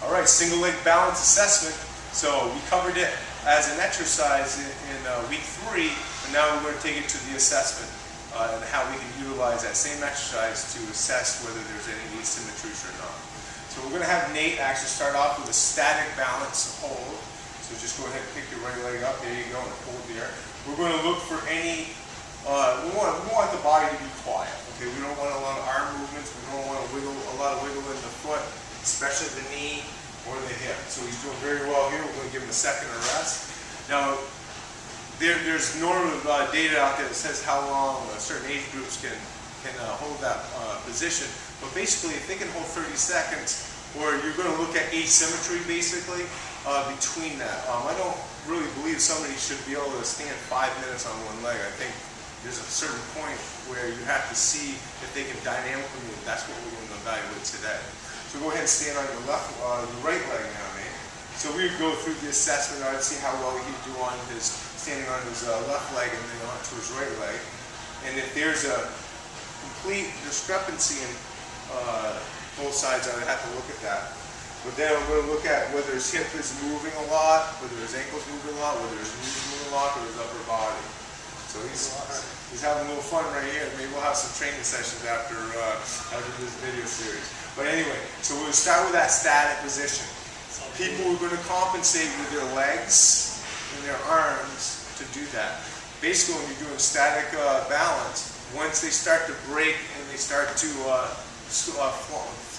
All right, single leg balance assessment. So we covered it as an exercise in week 3, and now we're going to take it to the assessment and how we can utilize that same exercise to assess whether there's any asymmetries or not. So we're going to have Nate actually start off with a static balance hold. So just go ahead and pick your right leg up. There you go, and hold there. We're going to look for any, we want the body to be quiet. Okay, we don't want a lot of arm movements. We don't want a lot of wiggle in the foot, especially the knee or the hip. So he's doing very well here. We're going to give him a second to rest. Now, there's normative data out there that says how long certain age groups can hold that position. But basically, if they can hold 30 seconds, or you're going to look at asymmetry basically between that. I don't really believe somebody should be able to stand 5 minutes on one leg. I think there's a certain point where you have to see if they can dynamically move. That's what we're going to evaluate today. So go ahead and stand on your right leg now, Nate. So we would go through the assessment. I'd see how well he'd do on his standing on his left leg and then on to his right leg. And if there's a complete discrepancy in both sides, I would have to look at that. But then I'm going to look at whether his hip is moving a lot, whether his ankle's moving a lot, whether his knees moving a lot, or his upper body. So he's having a little fun right here. Maybe we'll have some training sessions after this video series. But anyway, so we'll start with that static position. People are going to compensate with their legs and their arms to do that. Basically, when you're doing static balance, once they start to break and they start to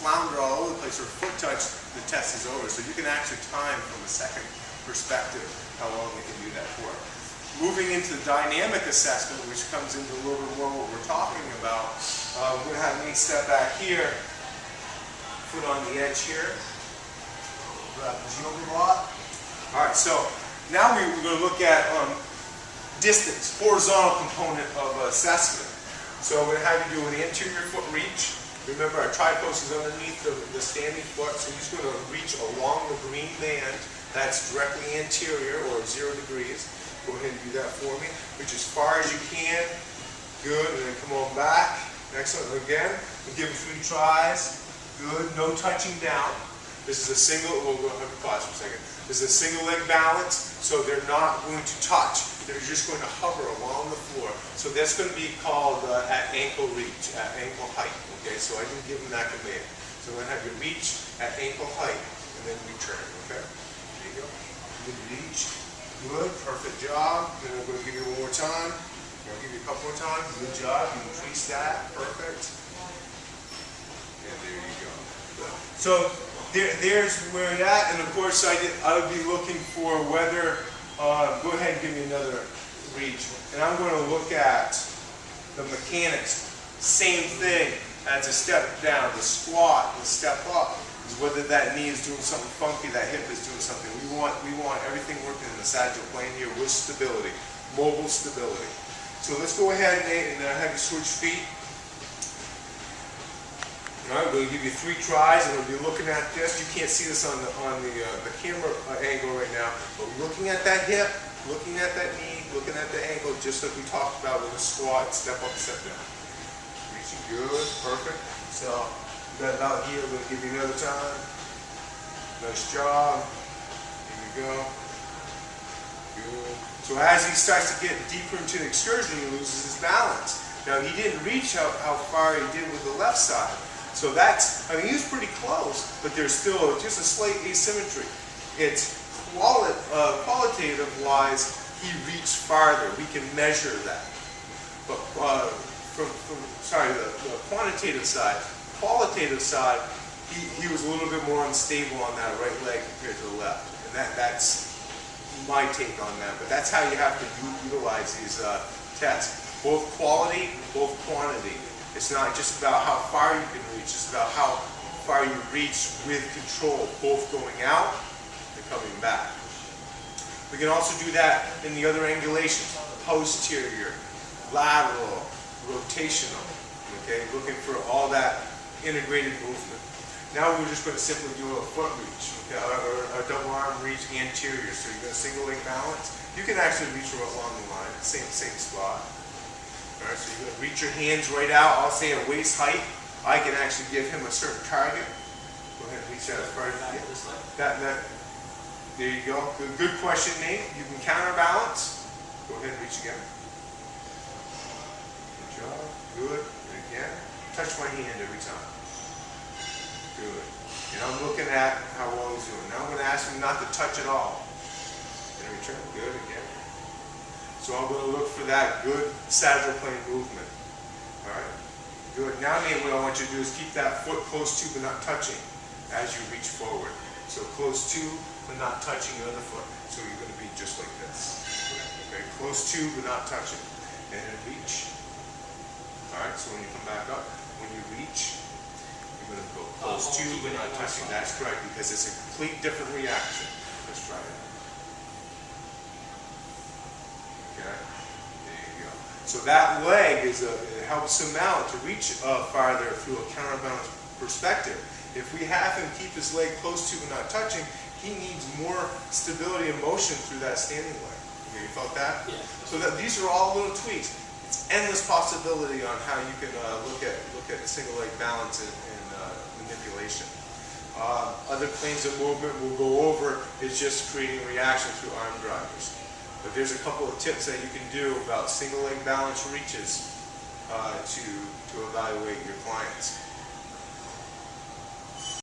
flounder all over the place or foot touch, the test is over. So you can actually time from a second perspective how long they can do that for. Moving into the dynamic assessment, which comes into a little bit more what we're talking about, we're going to have me step back here, foot on the edge here, grab his yoga block. All right, so now we're going to look at distance, horizontal component of assessment. So we're going to have you do an anterior foot reach. Remember, our tripost is underneath the standing foot, so you're just going to reach along the green band that's directly anterior, or 0 degrees. Go ahead and do that for me. Reach as far as you can. Good, and then come on back. Excellent. Again, we'll give it 3 tries. Good, no touching down. This is a single, we'll go ahead and pause for a second. This is a single leg balance, so they're not going to touch. They're just going to hover along the floor. So that's going to be called at ankle reach, at ankle height. Okay, so I didn't give them that command. So I'm going to have you reach at ankle height and then return. Okay, there you go. Good reach. Good, perfect job. Then I'm going to give you one more time. I'm going to give you a couple more times. Good job. You increase that. Perfect. And there you go. Good. So there's where you're at. And of course, I would be looking for whether. Go ahead and give me another reach. And I'm going to look at the mechanics. Same thing as a step down, the squat, the step up. Whether that knee is doing something funky, that hip is doing something. We want everything working in the sagittal plane here with stability, mobile stability. So let's go ahead, Nate, and have you switch feet. All right, we're going to give you 3 tries, and we'll be looking at this. You can't see this on the camera angle right now, but looking at that hip, looking at that knee, looking at the ankle, just like we talked about with the squat, step up, step down. Reaching good, perfect. So. Got it out here, we're going to give you another time. Nice job. Here we go. Good. So as he starts to get deeper into the excursion, he loses his balance. Now he didn't reach how far he did with the left side. So that's, I mean, he was pretty close, but there's still just a slight asymmetry. It's qualitative-wise, he reached farther. We can measure that. But from the quantitative side, qualitative side, he was a little bit more unstable on that right leg compared to the left. And that's my take on that. But that's how you have to utilize these tests. Both quality, both quantity. It's not just about how far you can reach, it's about how far you reach with control, both going out and coming back. We can also do that in the other angulations, posterior, lateral, rotational. Okay, looking for all that integrated movement. Now we're just going to simply do a foot reach, okay, or a double arm reach anterior. So you're going to single leg balance. You can actually reach along the line, same spot. All right, so you're going to reach your hands right out. I'll say at waist height. I can actually give him a certain target. Go ahead and reach reach out as far as, Back to this leg. there you go. Good question, Nate. You can counterbalance. Go ahead and reach again. Good job. Good. And again. Touch my hand every time. Good. And I'm looking at how well he's doing. Now I'm going to ask him not to touch at all. And return. Good. Again. So I'm going to look for that good sagittal plane movement. All right. Good. Now, Nate, what I want you to do is keep that foot close to but not touching as you reach forward. So close to but not touching your other foot. So you're going to be just like this. Okay. Close to but not touching. And then reach. All right. So when you come back up, when you reach, you're going to go close to but not touching. That's correct, because it's a complete different reaction. Let's try it. Okay. There you go. So that leg is it helps him out to reach farther through a counterbalance perspective. If we have him keep his leg close to but not touching, he needs more stability and motion through that standing leg. Okay, you felt that? Yeah. So that these are all little tweaks. It's endless possibility on how you can look at single leg balance and manipulation. Other planes of movement we'll go over is just creating reaction through arm drivers. But there's a couple of tips that you can do about single leg balance reaches to evaluate your clients.